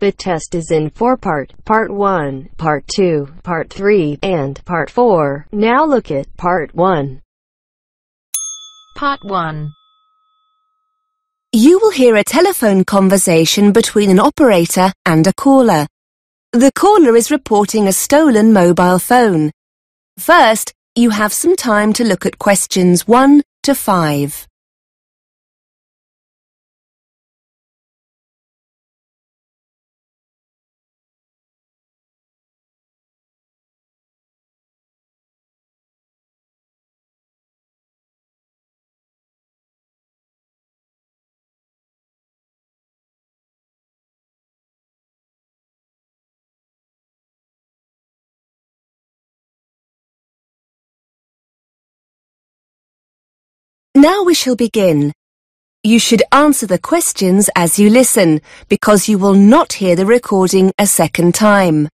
The test is in 4 parts: Part 1, Part 2, Part 3, and Part 4. Now look at Part 1. Part 1. You will hear a telephone conversation between an operator and a caller. The caller is reporting a stolen mobile phone. First, you have some time to look at questions 1 to 5. Now we shall begin. You should answer the questions as you listen, because you will not hear the recording a second time.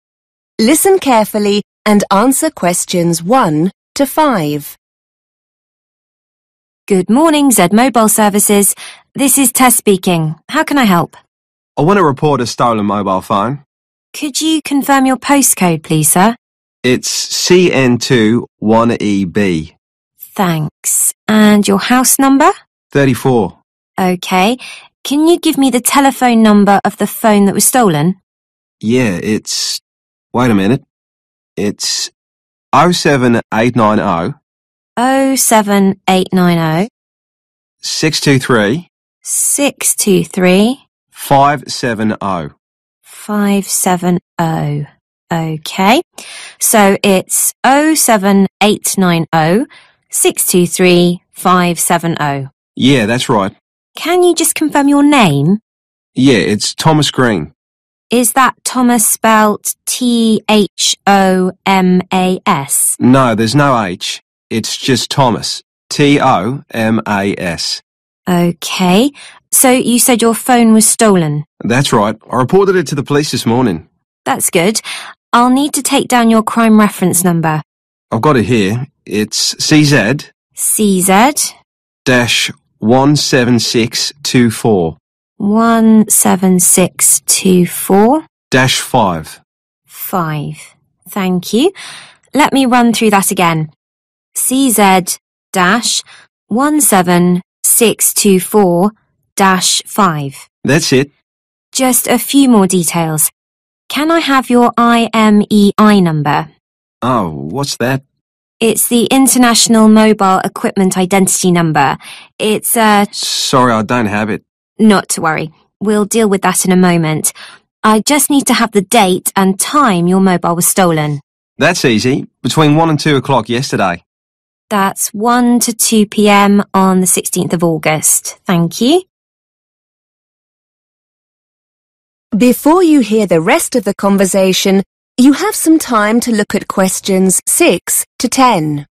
Listen carefully and answer questions 1 to 5. Good morning, Z Mobile Services. This is Tess speaking. How can I help? I want to report a stolen mobile phone. Could you confirm your postcode, please, sir? It's CN2 1EB. Thanks. And your house number? 34. Okay. Can you give me the telephone number of the phone that was stolen? Yeah, it's... Wait a minute. It's 07890 07890 623 623 570. 570. Okay. So it's 07890 623 570. Yeah, that's right. Can you just confirm your name? Yeah, it's Thomas Green. Is that Thomas spelt Thomas? No, there's no H. It's just Thomas. TOMAS. Okay. So you said your phone was stolen. That's right. I reported it to the police this morning. That's good. I'll need to take down your crime reference number. I've got it here. It's CZ CZ 17624 17624 -5. 5. Thank you. Let me run through that again. CZ 17624 -5. That's it. Just a few more details. Can I have your IMEI number? Oh, what's that? It's the International Mobile Equipment Identity Number. It's Sorry, I don't have it. Not to worry. We'll deal with that in a moment. I just need to have the date and time your mobile was stolen. That's easy. Between 1 and 2 o'clock yesterday. That's 1 to 2 p.m. on the 16th of August. Thank you. Before you hear the rest of the conversation, you have some time to look at questions 6 to 10.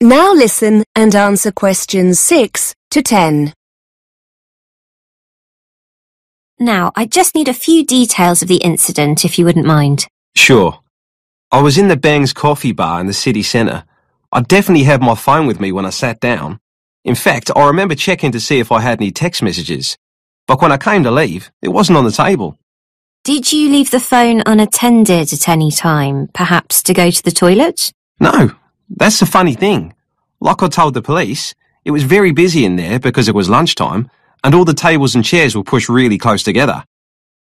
Now listen and answer questions 6 to 10. Now, I just need a few details of the incident, if you wouldn't mind. Sure. I was in the Bang's coffee bar in the city centre. I definitely had my phone with me when I sat down. In fact, I remember checking to see if I had any text messages. But when I came to leave, it wasn't on the table. Did you leave the phone unattended at any time, perhaps to go to the toilet? No, that's the funny thing. Like I told the police, it was very busy in there because it was lunchtime and all the tables and chairs were pushed really close together.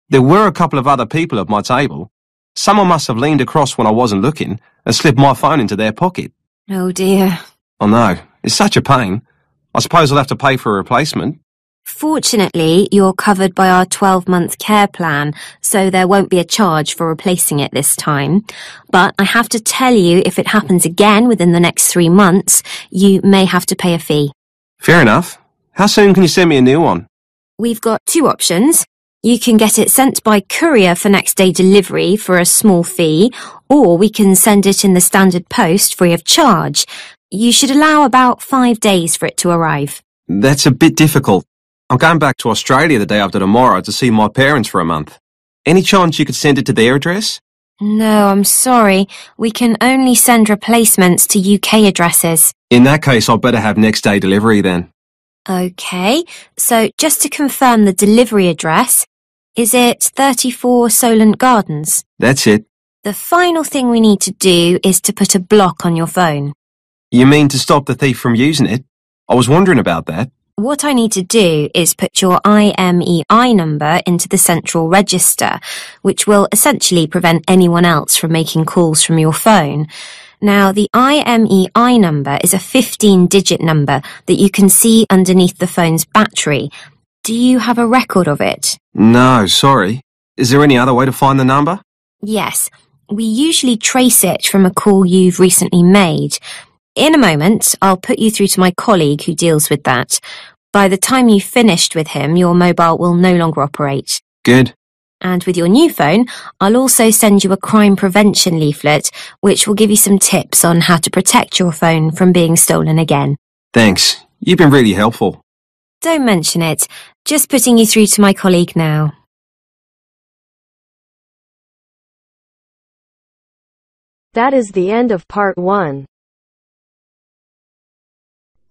There were a couple of other people at my table. Someone must have leaned across when I wasn't looking and slipped my phone into their pocket. Oh dear. Oh no, it's such a pain. I suppose I'll have to pay for a replacement. Fortunately, you're covered by our 12-month care plan, so there won't be a charge for replacing it this time. But I have to tell you, if it happens again within the next 3 months, you may have to pay a fee. Fair enough. How soon can you send me a new one? We've got 2 options. You can get it sent by courier for next day delivery for a small fee, or we can send it in the standard post free of charge. You should allow about 5 days for it to arrive. That's a bit difficult. I'm going back to Australia the day after tomorrow to see my parents for a month. Any chance you could send it to their address? No, I'm sorry. We can only send replacements to UK addresses. In that case, I'd better have next day delivery then. Okay, so just to confirm the delivery address, is it 34 Solent Gardens? That's it. The final thing we need to do is to put a block on your phone. You mean to stop the thief from using it? I was wondering about that. What I need to do is put your IMEI number into the central register, which will essentially prevent anyone else from making calls from your phone. Now, the IMEI number is a 15-digit number that you can see underneath the phone's battery. Do you have a record of it? No, sorry. Is there any other way to find the number? Yes. We usually trace it from a call you've recently made. In a moment, I'll put you through to my colleague who deals with that. By the time you've finished with him, your mobile will no longer operate. Good. And with your new phone, I'll also send you a crime prevention leaflet, which will give you some tips on how to protect your phone from being stolen again. Thanks. You've been really helpful. Don't mention it. Just putting you through to my colleague now. That is the end of part 1.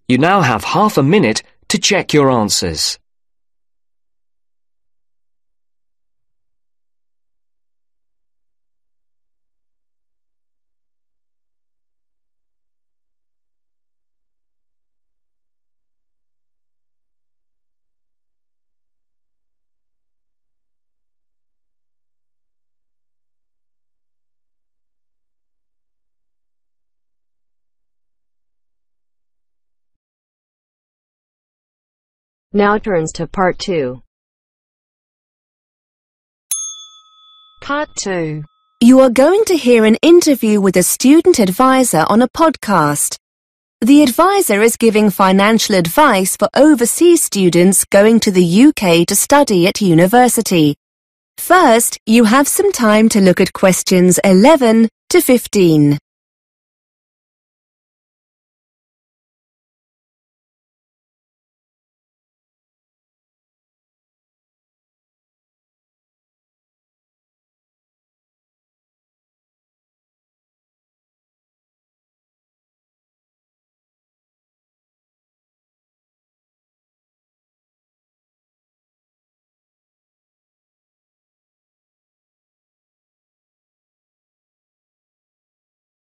You now have half a minute to check your answers. Now turns to part 2. Part 2. You are going to hear an interview with a student advisor on a podcast. The advisor is giving financial advice for overseas students going to the UK to study at university. First, you have some time to look at questions 11 to 15.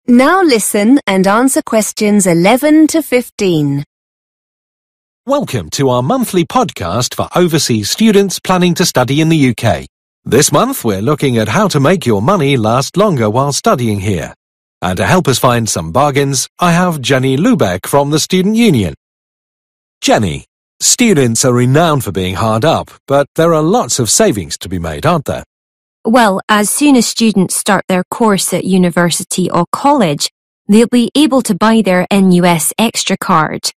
Now listen and answer questions 11 to 15. Welcome to our monthly podcast for overseas students planning to study in the UK. This month we're looking at how to make your money last longer while studying here. And to help us find some bargains, I have Jenny Lubeck from the Student Union. Jenny, students are renowned for being hard up, but there are lots of savings to be made, aren't there? Well, as soon as students start their course at university or college, they'll be able to buy their NUS Extra card.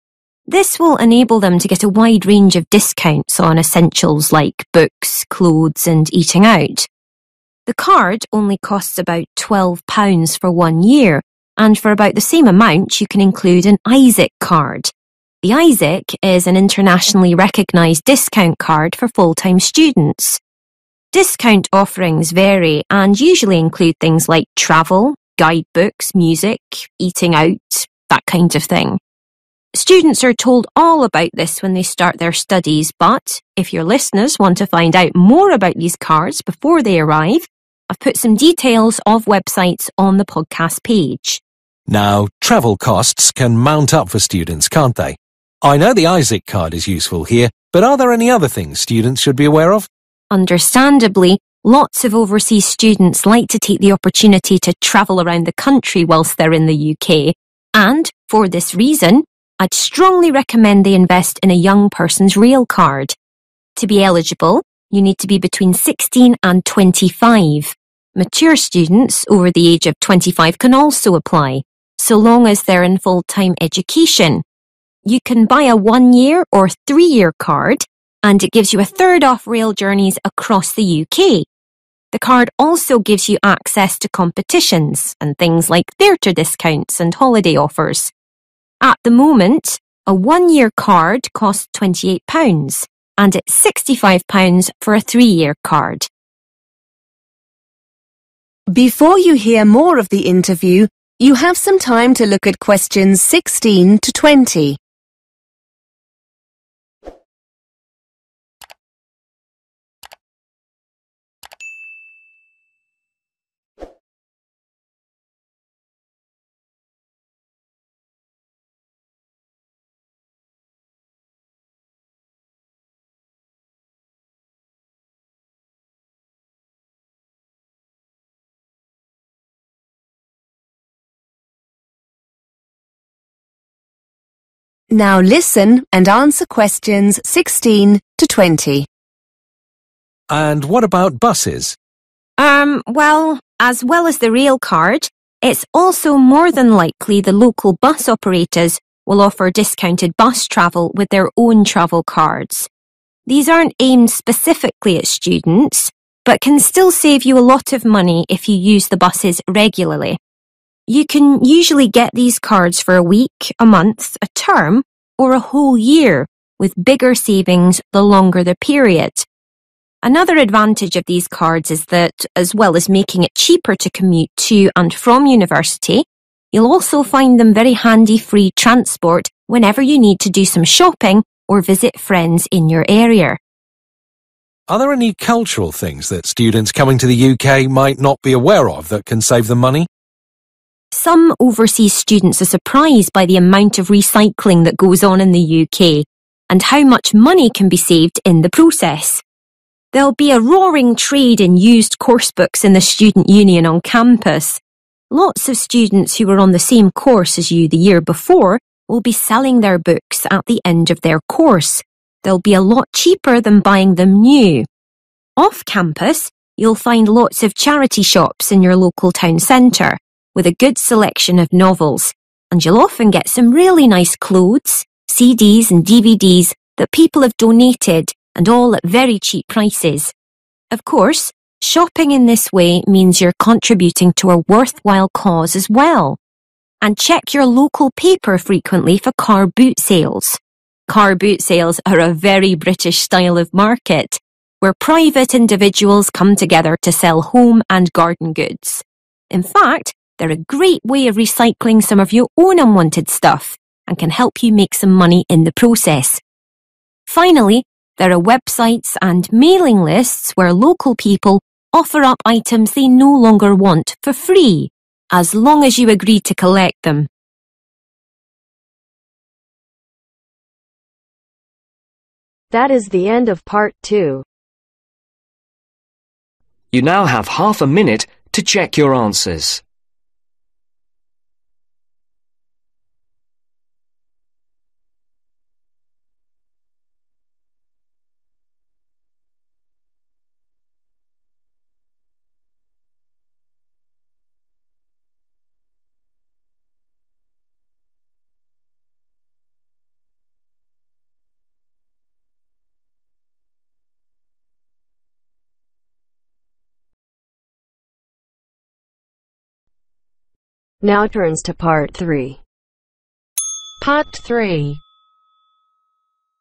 This will enable them to get a wide range of discounts on essentials like books, clothes and eating out. The card only costs about £12 for 1 year, and for about the same amount you can include an Isaac card. The Isaac is an internationally recognised discount card for full-time students. Discount offerings vary and usually include things like travel, guidebooks, music, eating out, that kind of thing. Students are told all about this when they start their studies, but if your listeners want to find out more about these cards before they arrive, I've put some details of websites on the podcast page. Now, travel costs can mount up for students, can't they? I know the Isaac card is useful here, but are there any other things students should be aware of? Understandably, lots of overseas students like to take the opportunity to travel around the country whilst they're in the UK, and for this reason, I'd strongly recommend they invest in a young person's rail card. To be eligible, you need to be between 16 and 25. Mature students over the age of 25 can also apply, so long as they're in full-time education. You can buy a 1-year or 3-year card, and it gives you a third off rail journeys across the UK. The card also gives you access to competitions and things like theatre discounts and holiday offers. At the moment, a 1-year card costs £28 and it's £65 for a 3-year card. Before you hear more of the interview, you have some time to look at questions 16 to 20. Now listen and answer questions 16 to 20. And what about buses? Well as the rail card, it's also more than likely the local bus operators will offer discounted bus travel with their own travel cards. These aren't aimed specifically at students, but can still save you a lot of money if you use the buses regularly. You can usually get these cards for a week, a month, a term, or a whole year, with bigger savings the longer the period. Another advantage of these cards is that, as well as making it cheaper to commute to and from university, you'll also find them very handy free transport whenever you need to do some shopping or visit friends in your area. Are there any cultural things that students coming to the UK might not be aware of that can save them money? Some overseas students are surprised by the amount of recycling that goes on in the UK and how much money can be saved in the process. There'll be a roaring trade in used course books in the student union on campus. Lots of students who were on the same course as you the year before will be selling their books at the end of their course. They'll be a lot cheaper than buying them new. Off campus, you'll find lots of charity shops in your local town centre with a good selection of novels, and you'll often get some really nice clothes, CDs and DVDs that people have donated, and all at very cheap prices. Of course, shopping in this way means you're contributing to a worthwhile cause as well. And check your local paper frequently for car boot sales. Car boot sales are a very British style of market, where private individuals come together to sell home and garden goods. In fact, they're a great way of recycling some of your own unwanted stuff and can help you make some money in the process. Finally, there are websites and mailing lists where local people offer up items they no longer want for free, as long as you agree to collect them. That is the end of part 2. You now have half a minute to check your answers. Now turns to part 3. Part 3.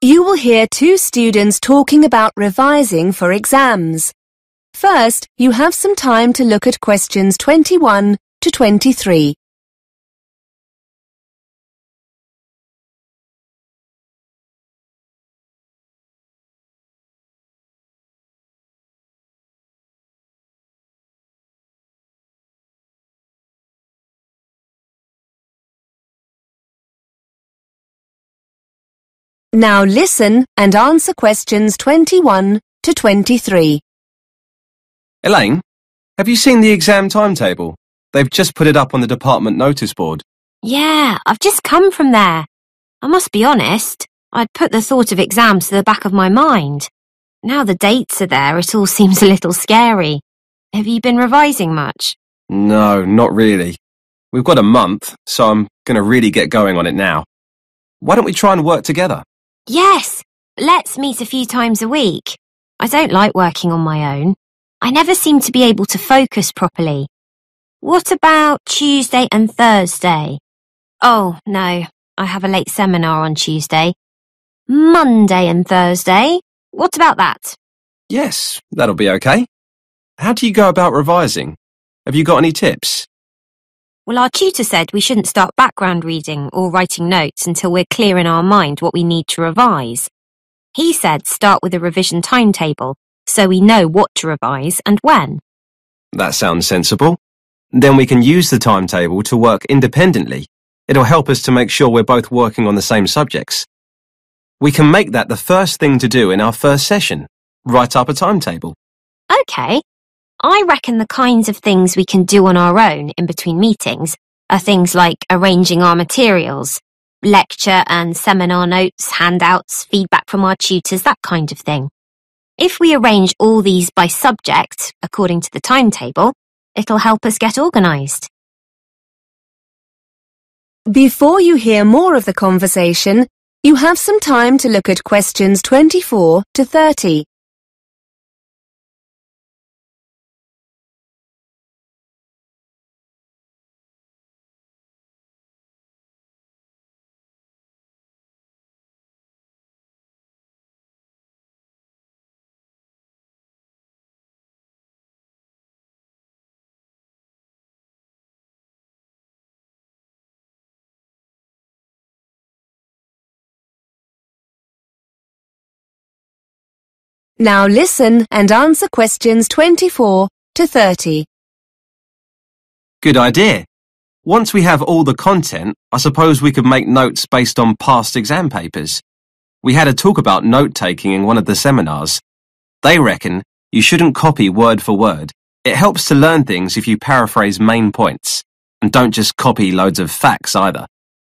You will hear two students talking about revising for exams. First, you have some time to look at questions 21 to 23. Now listen and answer questions 21 to 23. Elaine, have you seen the exam timetable? They've just put it up on the department notice board. Yeah, I've just come from there. I must be honest, I'd put the thought of exams to the back of my mind. Now the dates are there, it all seems a little scary. Have you been revising much? No, not really. We've got a month, so I'm going to really get going on it now. Why don't we try and work together? Yes, Let's meet a few times a week. I don't like working on my own. I never seem to be able to focus properly. What about Tuesday and Thursday? Oh, no, I have a late seminar on Tuesday. Monday and Thursday? What about that? Yes, that'll be okay. How do you go about revising? Have you got any tips? Well, our tutor said we shouldn't start background reading or writing notes until we're clear in our mind what we need to revise. He said start with a revision timetable, so we know what to revise and when. That sounds sensible. Then we can use the timetable to work independently. It'll help us to make sure we're both working on the same subjects. We can make that the first thing to do in our first session. Write up a timetable. OK. I reckon the kinds of things we can do on our own in between meetings are things like arranging our materials, lecture and seminar notes, handouts, feedback from our tutors, that kind of thing. If we arrange all these by subject, according to the timetable, it'll help us get organised. Before you hear more of the conversation, you have some time to look at questions 24 to 30. Now listen and answer questions 24 to 30. Good idea. Once we have all the content, I suppose we could make notes based on past exam papers. We had a talk about note-taking in one of the seminars. They reckon you shouldn't copy word for word. It helps to learn things if you paraphrase main points. And don't just copy loads of facts either.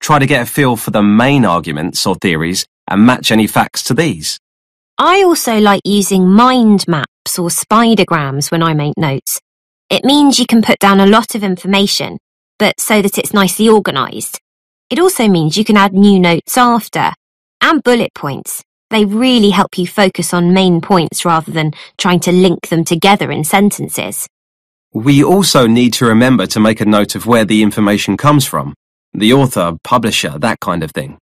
Try to get a feel for the main arguments or theories and match any facts to these. I also like using mind maps or spidergrams when I make notes. It means you can put down a lot of information, but so that it's nicely organised. It also means you can add new notes after. And bullet points. They really help you focus on main points rather than trying to link them together in sentences. We also need to remember to make a note of where the information comes from. The author, publisher, that kind of thing.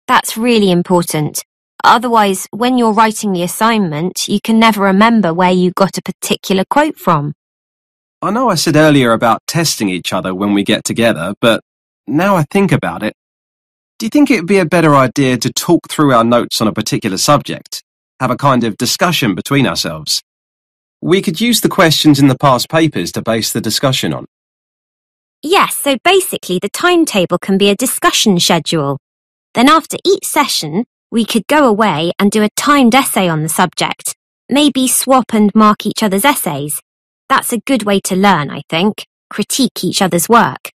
That's really important. Otherwise, when you're writing the assignment, you can never remember where you got a particular quote from. I know I said earlier about testing each other when we get together, but now I think about it, do you think it'd be a better idea to talk through our notes on a particular subject? Have a kind of discussion between ourselves? We could use the questions in the past papers to base the discussion on. Yes, so basically the timetable can be a discussion schedule. Then after each session, we could go away and do a timed essay on the subject. Maybe swap and mark each other's essays. That's a good way to learn, I think. Critique each other's work.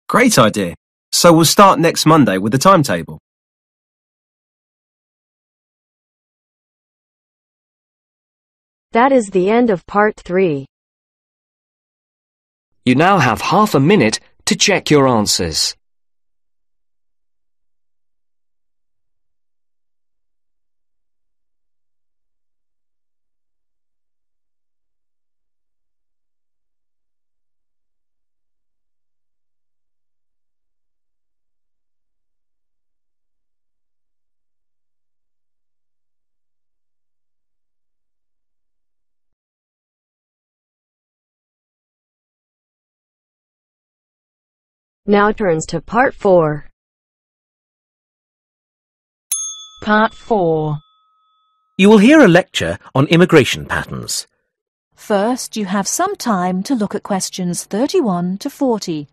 Great idea. So we'll start next Monday with the timetable. That is the end of part 3. You now have half a minute to check your answers. Now turns to part 4. Part 4. You will hear a lecture on immigration patterns. First, you have some time to look at questions 31 to 40.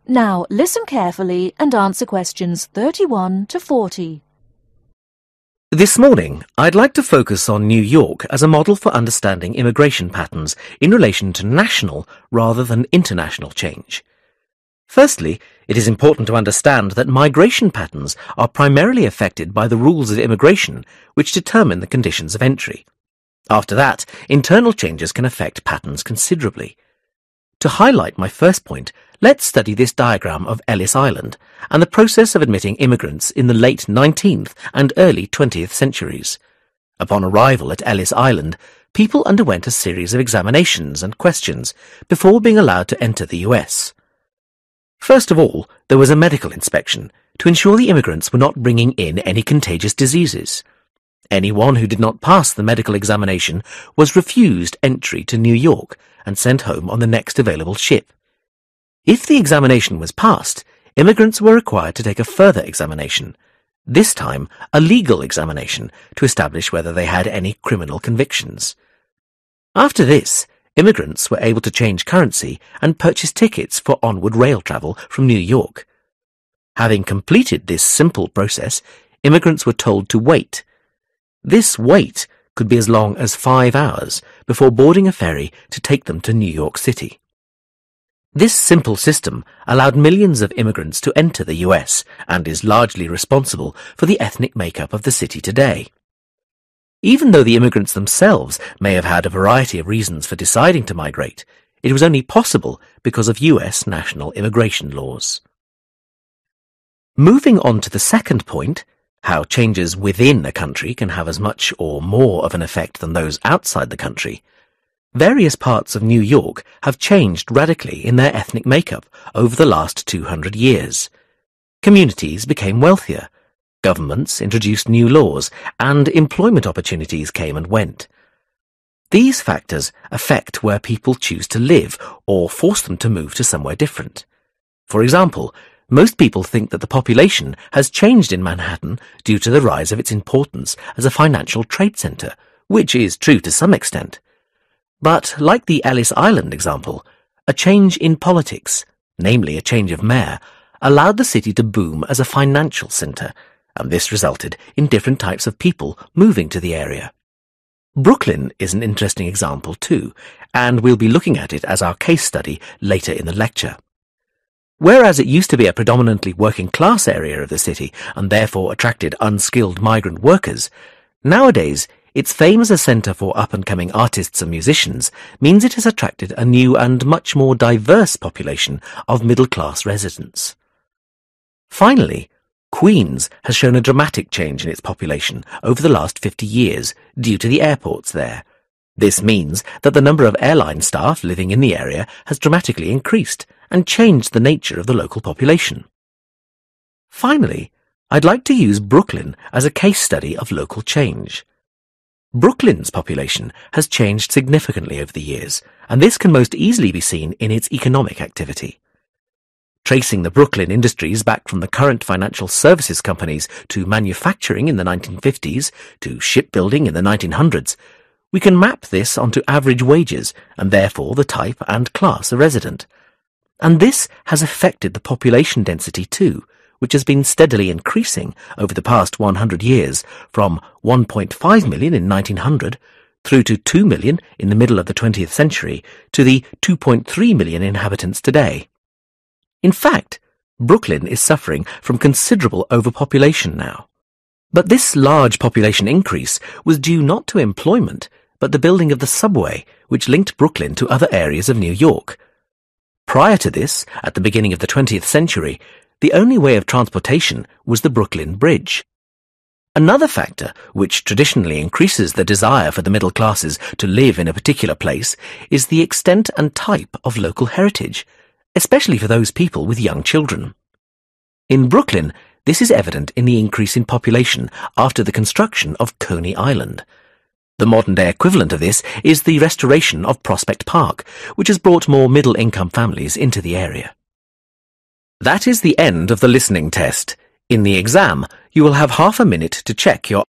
Now listen carefully and answer questions 31 to 40. This morning, I'd like to focus on New York as a model for understanding immigration patterns in relation to national rather than international change. Firstly, it is important to understand that migration patterns are primarily affected by the rules of immigration, which determine the conditions of entry. After that, internal changes can affect patterns considerably. To highlight my first point, let's study this diagram of Ellis Island and the process of admitting immigrants in the late 19th and early 20th centuries. Upon arrival at Ellis Island, people underwent a series of examinations and questions before being allowed to enter the US. First of all, there was a medical inspection to ensure the immigrants were not bringing in any contagious diseases. Anyone who did not pass the medical examination was refused entry to New York and sent home on the next available ship. If the examination was passed, immigrants were required to take a further examination, this time a legal examination to establish whether they had any criminal convictions. After this, immigrants were able to change currency and purchase tickets for onward rail travel from New York. Having completed this simple process, immigrants were told to wait. This wait could be as long as 5 hours before boarding a ferry to take them to New York City. This simple system allowed millions of immigrants to enter the US and is largely responsible for the ethnic makeup of the city today. Even though the immigrants themselves may have had a variety of reasons for deciding to migrate, it was only possible because of US national immigration laws. Moving on to the second point, how changes within a country can have as much or more of an effect than those outside the country, various parts of New York have changed radically in their ethnic makeup over the last 200 years. Communities became wealthier, governments introduced new laws, and employment opportunities came and went. These factors affect where people choose to live or force them to move to somewhere different. For example, most people think that the population has changed in Manhattan due to the rise of its importance as a financial trade center, which is true to some extent. But, like the Ellis Island example, a change in politics, namely a change of mayor, allowed the city to boom as a financial center, and this resulted in different types of people moving to the area. Brooklyn is an interesting example too, and we'll be looking at it as our case study later in the lecture. Whereas it used to be a predominantly working-class area of the city and therefore attracted unskilled migrant workers, nowadays its fame as a centre for up-and-coming artists and musicians means it has attracted a new and much more diverse population of middle-class residents. Finally, Queens has shown a dramatic change in its population over the last 50 years due to the airports there. This means that the number of airline staff living in the area has dramatically increased and changed the nature of the local population. Finally, I'd like to use Brooklyn as a case study of local change. Brooklyn's population has changed significantly over the years, and this can most easily be seen in its economic activity. Tracing the Brooklyn industries back from the current financial services companies to manufacturing in the 1950s to shipbuilding in the 1900s, we can map this onto average wages and therefore the type and class of resident. And this has affected the population density too, which has been steadily increasing over the past 100 years from 1.5 million in 1900 through to 2 million in the middle of the 20th century to the 2.3 million inhabitants today. In fact, Brooklyn is suffering from considerable overpopulation now. But this large population increase was due not to employment, but the building of the subway, which linked Brooklyn to other areas of New York. Prior to this, at the beginning of the 20th century, the only way of transportation was the Brooklyn Bridge. Another factor which traditionally increases the desire for the middle classes to live in a particular place is the extent and type of local heritage, especially for those people with young children. In Brooklyn, this is evident in the increase in population after the construction of Coney Island. The modern-day equivalent of this is the restoration of Prospect Park, which has brought more middle-income families into the area. That is the end of the listening test. In the exam, you will have half a minute to check your